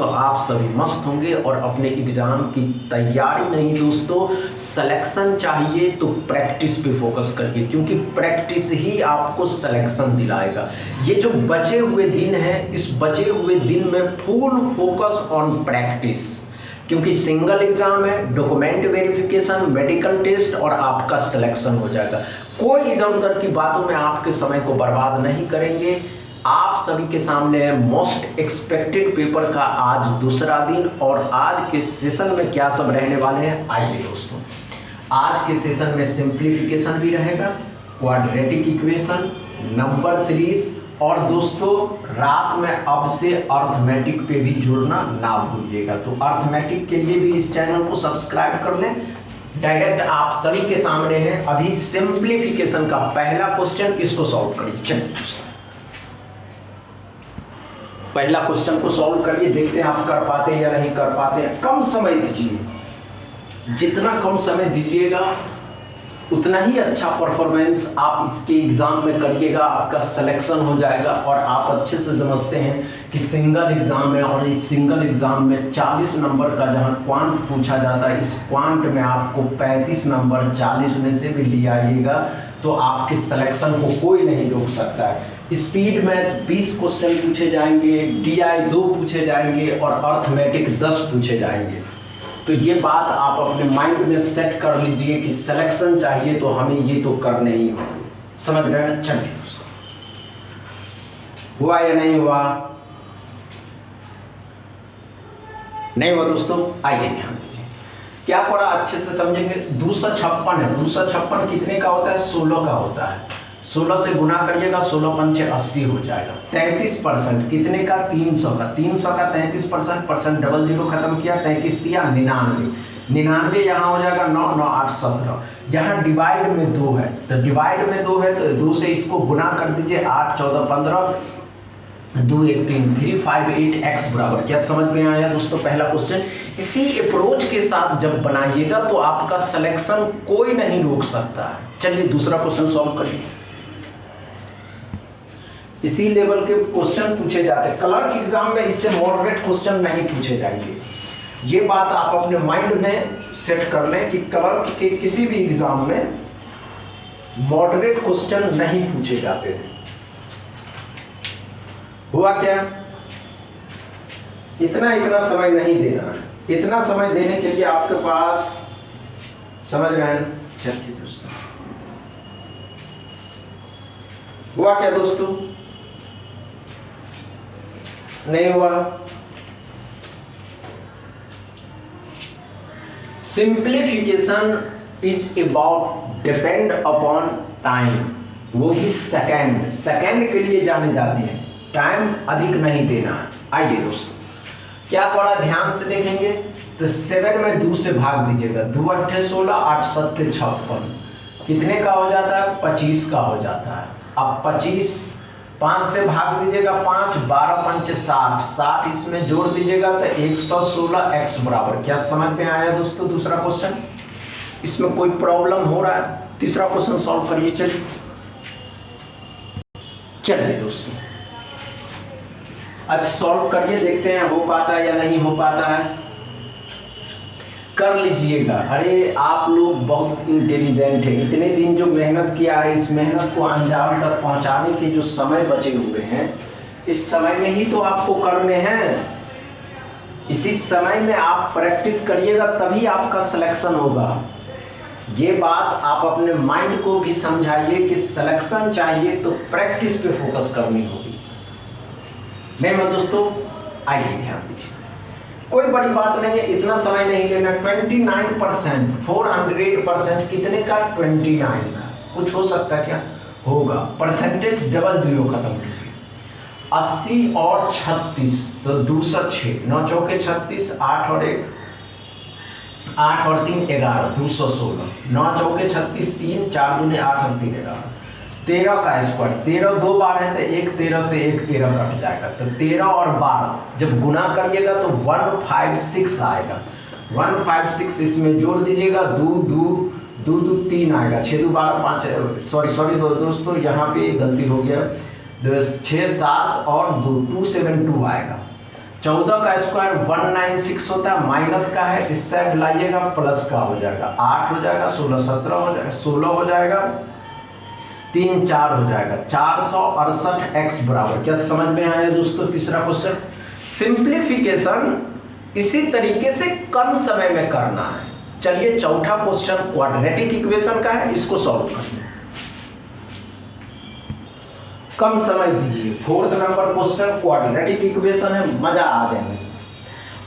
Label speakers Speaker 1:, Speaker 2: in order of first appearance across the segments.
Speaker 1: तो आप सभी मस्त होंगे और अपने एग्जाम की तैयारी नहीं दोस्तों, सिलेक्शन चाहिए तो प्रैक्टिस पे फोकस करिए, क्योंकि प्रैक्टिस ही आपको सिलेक्शन दिलाएगा। ये जो बचे हुए दिन हैं, इस बचे हुए दिन में फुल फोकस ऑन प्रैक्टिस, क्योंकि सिंगल एग्जाम है, डॉक्यूमेंट वेरिफिकेशन, मेडिकल टेस्ट और आपका सिलेक्शन हो जाएगा। कोई इधर उधर की बातों में आपके समय को बर्बाद नहीं करेंगे। आप सभी के सामने मोस्ट एक्सपेक्टेड पेपर का आज दूसरा दिन, और आज के सेशन में क्या सब रहने वाले हैं आइए दोस्तों। आज के सेशन में सिंप्लीफिकेशन भी रहेगा, क्वाड्रेटिक इक्वेशन, नंबर सीरीज, और दोस्तों रात में अब से अर्थमेटिक पे भी जुड़ना ना भूलिएगा। तो अर्थमेटिक के लिए भी इस चैनल को सब्सक्राइब कर लें। डायरेक्ट आप सभी के सामने है अभी सिंप्लीफिकेशन का पहला क्वेश्चन, इसको सॉल्व करिए। चलिए पहला क्वेश्चन को सॉल्व करिए, देखते हैं आप कर पाते हैं या नहीं कर पाते हैं। कम समय दीजिए, जितना कम समय दीजिएगा उतना ही अच्छा परफॉर्मेंस आप इसके एग्जाम में करिएगा, आपका सिलेक्शन हो जाएगा। और आप अच्छे से समझते हैं कि सिंगल एग्जाम में, और इस सिंगल एग्जाम में 40 नंबर का जहां क्वांट पूछा जाता है, इस क्वांट में आपको 35 नंबर 40 में से भी ले आइएगा तो आपके सिलेक्शन को कोई नहीं रोक सकता है। स्पीड में 20 क्वेश्चन पूछे जाएंगे, DI 2 पूछे जाएंगे और अर्थमेटिक 10 पूछे जाएंगे। तो ये बात आप अपने माइंड में सेट कर लीजिए कि सिलेक्शन चाहिए तो हमें ये तो करने ही होंगे। समझ गए ना? चलिए दोस्तों, हुआ या नहीं हुआ? नहीं हुआ दोस्तों, आइए ध्यान दीजिए। क्या थोड़ा अच्छे से समझेंगे। 256 है, 256 कितने का होता है? 16 का होता है। 16 से गुना करिएगा, 16 पंचे 80 हो जाएगा। 33% कितने का? 300 का। 300 का 33%, परसेंट डबल जीरो खत्म किया, 33 दिया 99। 99 यहाँ हो जाएगा 9, 9, 8, 17। यहाँ डिवाइड में 2 है, तो डिवाइड में 2 है तो 2 से इसको गुना कर दीजिए। 8, 14, 15, 2, 1, 3, 3, 5, 8 x बराबर। क्या समझ में आया दोस्तों पहला क्वेश्चन? इसी अप्रोच के साथ जब बनाइएगा तो आपका सिलेक्शन कोई नहीं रोक सकता है। चलिए दूसरा क्वेश्चन सॉल्व करिए। इसी लेवल के क्वेश्चन पूछे जाते हैं। क्लर्क एग्जाम में इससे मॉडरेट क्वेश्चन नहीं पूछे जाएंगे। ये बात आप अपने माइंड में सेट कर लें कि क्लर्क के किसी भी एग्जाम में मॉडरेट क्वेश्चन नहीं पूछे जाते हैं। हुआ क्या? इतना समय नहीं देना है। इतना समय देने के लिए आपके पास, समझ रहे हैं? चलिए दोस्तों, हुआ क्या दोस्तों? नहीं हुआ। Simplification is about depend upon time, वो भी सेकेंड के लिए जाने जाते हैं। टाइम अधिक नहीं देना है। आइए दोस्तों, क्या थोड़ा ध्यान से देखेंगे तो 7 में 2 से भाग दीजिएगा। 2 8 16, 8 7 56, कितने का हो जाता है? 25 का हो जाता है। अब 25 5 से भाग दीजिएगा, 5, 12 पंचे 60, 60 इसमें जोड़ दीजिएगा तो 116 x बराबर। क्या समझ में आया दोस्तों दूसरा क्वेश्चन? इसमें कोई प्रॉब्लम हो रहा है? तीसरा क्वेश्चन सॉल्व करिए। चलिए दोस्तों, अच्छा सॉल्व करिए, देखते हैं हो पाता है या नहीं हो पाता है। कर लीजिएगा। अरे आप लोग बहुत इंटेलिजेंट है। इतने दिन जो मेहनत किया है, इस मेहनत को अंजाम तक पहुंचाने के जो समय बचे हुए हैं, इस समय में ही तो आपको करने हैं। इसी समय में आप प्रैक्टिस करिएगा तभी आपका सिलेक्शन होगा। ये बात आप अपने माइंड को भी समझाइए कि सिलेक्शन चाहिए तो प्रैक्टिस पे फोकस करनी होगी। मैं दोस्तों, आइए ध्यान दीजिए। कोई बड़ी बात नहीं है, इतना समय नहीं लेना। 29%, 400% कितने का? 29 का। कुछ हो सकता है क्या? होगा। परसेंटेज डबल जीरो खत्म कीजिए। 80 और 36 तो 206, 9 चौके 36, 8 और 1, 8 और 3 11, 216, 9 चौके 36, 3, 4 दूने 8 और 3 11, 13 का स्क्वायर। 13 2 बार है तो 1 13 से 1 13 कट जाएगा, तो 13 और 12 जब गुना करिएगा तो 156 आएगा। 156 इसमें जोड़ दीजिएगा, 2 2 3 आएगा, 6 2 12 5, सॉरी दोस्तों यहाँ पे गलती हो गया, 6 7 और 2 272 आएगा। 14 का स्क्वायर 196 होता है, माइनस का है, इस साइड लाइएगा प्लस का हो जाएगा, 8 हो जाएगा, 16 17 हो जाएगा, 16 हो जाएगा, 3 4 हो जाएगा, 468 x बराबर। क्या समझ में आया दोस्तों तीसरा क्वेश्चन? सिंप्लीफिकेशन इसी तरीके से कम समय में करना है। चलिए चौथा क्वेश्चन क्वाड्रेटिक इक्वेशन का है, इसको सॉल्व करते हैं। कम समय दीजिए। Fourth number question quadratic equation है, मजा आ जाएगा।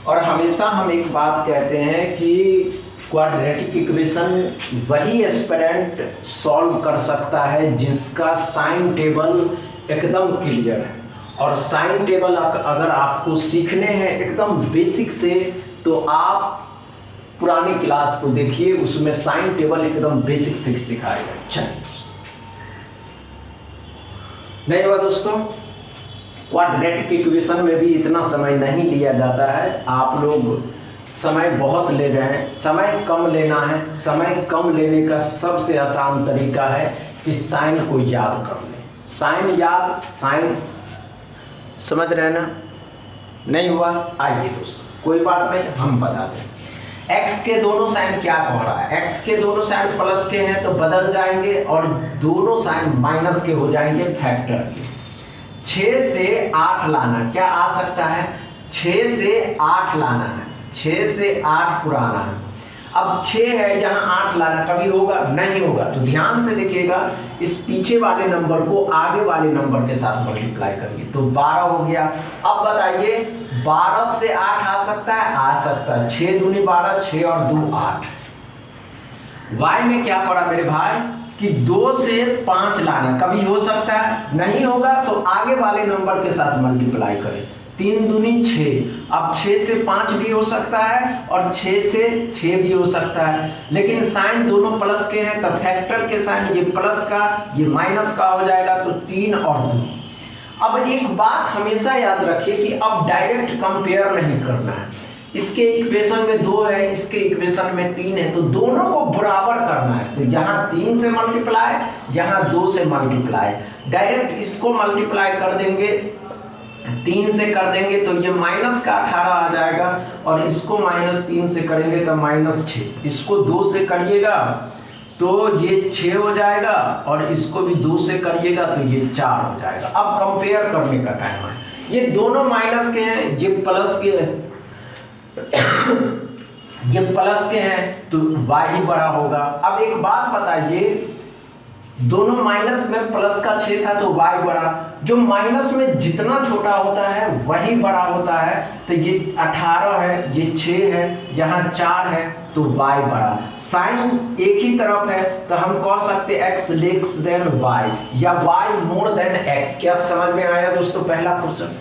Speaker 1: और हमेशा हम एक बात कहते हैं कि क्वाड्रेटिक इक्वेशन वही एस्पिरेंट सॉल्व कर सकता है जिसका साइन टेबल एकदम क्लियर है। और साइन टेबल अगर आपको सीखने हैं एकदम बेसिक से, तो आप पुरानी क्लास को देखिए, उसमें साइन टेबल एकदम बेसिक से सिखाएगा। चलिए नहीं हुआ दोस्तों, क्वाड्रेटिक इक्वेशन में भी इतना समय नहीं लिया जाता है। आप लोग समय बहुत ले रहे हैं, समय कम लेना है। समय कम लेने का सबसे आसान तरीका है कि साइन को याद कर लें। साइन समझ रहे हैं ना? नहीं हुआ? आइए दोस्तों, कोई बात नहीं, हम बता दें। x के दोनों साइन क्या कह रहा है? x के दोनों साइन प्लस के हैं तो बदल जाएंगे, और दोनों साइन माइनस के हो जाएंगे फैक्टर के। 6 से 8 लाना, क्या आ सकता है? 6 से 8 लाना है, 6 से 8 पुराना है। अब 6 है, यहाँ 8 लाना कभी होगा? नहीं होगा। तो ध्यान से देखिएगा, इस पीछे वाले नंबर को आगे वाले नंबर के साथ मल्टीप्लाई करिए तो 12 हो गया। अब बताइए 12 से 8 आ सकता है? आ सकता है। 6 दूनी 12, 6 और 2 8। y में क्या करा मेरे भाई कि 2 से 5 लाना, कभी हो सकता है? नहीं होगा। तो आगे वाले नंबर के साथ मल्टीप्लाई करें, 3 दूनी 6। अब 6 से 5 भी हो सकता है और 6 से 6 भी हो सकता है, लेकिन साइन दोनों प्लस के हैं, तब फैक्टर के साइन ये प्लस का ये माइनस का हो जाएगा, तो 3 और 2। अब एक बात हमेशा याद रखिए कि अब डायरेक्ट कंपेयर नहीं करना है। इसके इक्वेशन में 2 है, इसके इक्वेशन में 3 है, तो दोनों को बराबर करना है। तो यहाँ 3 से मल्टीप्लाई, यहाँ 2 से मल्टीप्लाई। डायरेक्ट इसको मल्टीप्लाई कर देंगे, 3 से कर देंगे तो ये माइनस का 18 आ जाएगा, और इसको -3 से करेंगे तो -6। इसको 2 से करिएगा तो ये 6 हो जाएगा, और इसको भी 2 से करिएगा तो ये 4 हो जाएगा। अब कंपेयर करने का टाइम है। ये दोनों माइनस के हैं, ये प्लस के हैं, ये प्लस के हैं, तो y ही बड़ा होगा। अब एक बात बताइए, दोनों माइनस में प्लस का 6 था तो y बड़ा, जो माइनस में जितना छोटा होता है वही बड़ा होता है। तो ये 18 है, ये 6 है, यहाँ 4 है, तो y बड़ा। साइन एक ही तरफ है तो हम कह सकते हैं x लेस देन y या y मोर देन x। क्या समझ में आया दोस्तों पहला क्वेश्चन?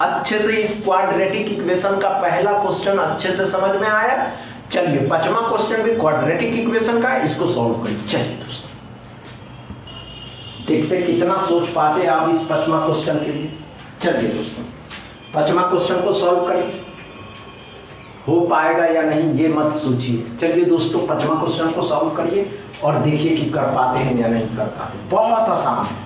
Speaker 1: अच्छे से इस क्वाड्रेटिक इक्वेशन का पहला क्वेश्चन अच्छे से समझ में आया। चलिए 5वां क्वेश्चन भी क्वाड्रेटिक इक्वेशन का है, इसको सॉल्व करिए। चलिए दोस्तों देखते कितना सोच पाते आप इस 5वां क्वेश्चन के लिए। चलिए दोस्तों 5वां क्वेश्चन को सॉल्व करिए। हो पाएगा या नहीं ये मत सोचिए। चलिए दोस्तों 5वां क्वेश्चन को सॉल्व करिए और देखिए कि कर पाते हैं या नहीं कर पाते। बहुत आसान है।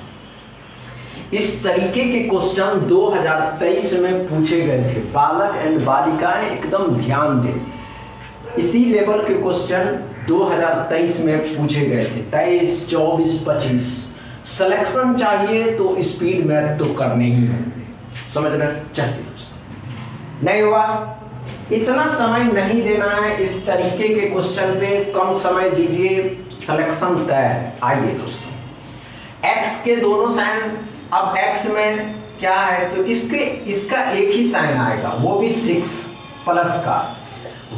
Speaker 1: इस तरीके के क्वेश्चन 2023 में पूछे गए थे। बालक एंड बालिकाएं एकदम ध्यान दें। इसी लेवल के क्वेश्चन 2023 में पूछे गए थे। 23, 24, 25। सिलेक्शन चाहिए तो स्पीड मैथ तो करने ही होंगे, समझ रहे? चाहिए दोस्तों। नहीं हुआ? इतना समय नहीं देना है इस तरीके के क्वेश्चन पे, कम समय दीजिए, सिलेक्शन तय। आइए दोस्तों, x के दोनों साइन, अब x में क्या है तो इसका एक ही साइन आएगा, वो भी 6 प्लस का।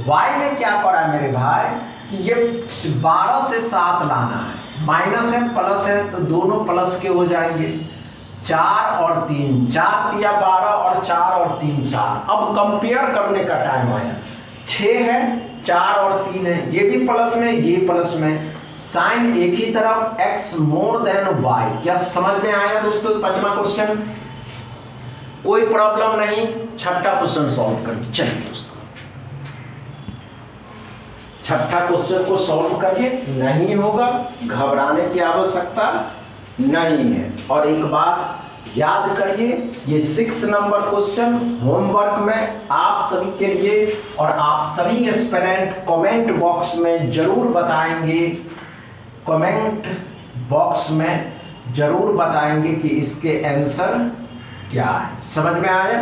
Speaker 1: y में क्या करा मेरे भाई कि ये 12 से 7 लाना है, माइनस है प्लस है तो दोनों प्लस के हो जाएंगे। 4 और 3, 4 या 12 और 4 और 3 7। अब कंपेयर करने का टाइम आया। 6 है, 4 और 3 है, ये भी प्लस में ये प्लस में, साइन एक ही तरफ, x मोर देन y। क्या समझ में आया दोस्तों 5वां क्वेश्चन? कोई प्रॉब्लम नहीं। 6ठा क्वेश्चन सॉल्व करिए। चलिए दोस्तों 6ठा क्वेश्चन को सॉल्व करिए। नहीं होगा घबराने की आवश्यकता नहीं है। और एक बात याद करिए, ये 6 नंबर क्वेश्चन होमवर्क में आप सभी के लिए, और आप सभी एस्पिरेंट कमेंट बॉक्स में जरूर बताएंगे, कमेंट बॉक्स में जरूर बताएंगे कि इसके आंसर क्या है। समझ में आया?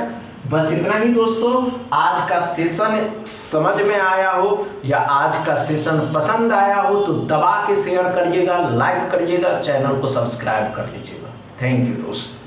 Speaker 1: बस इतना ही दोस्तों। आज का सेशन समझ में आया हो या आज का सेशन पसंद आया हो तो दबा के शेयर करिएगा, लाइक करिएगा, चैनल को सब्सक्राइब कर लीजिएगा। थैंक यू दोस्त।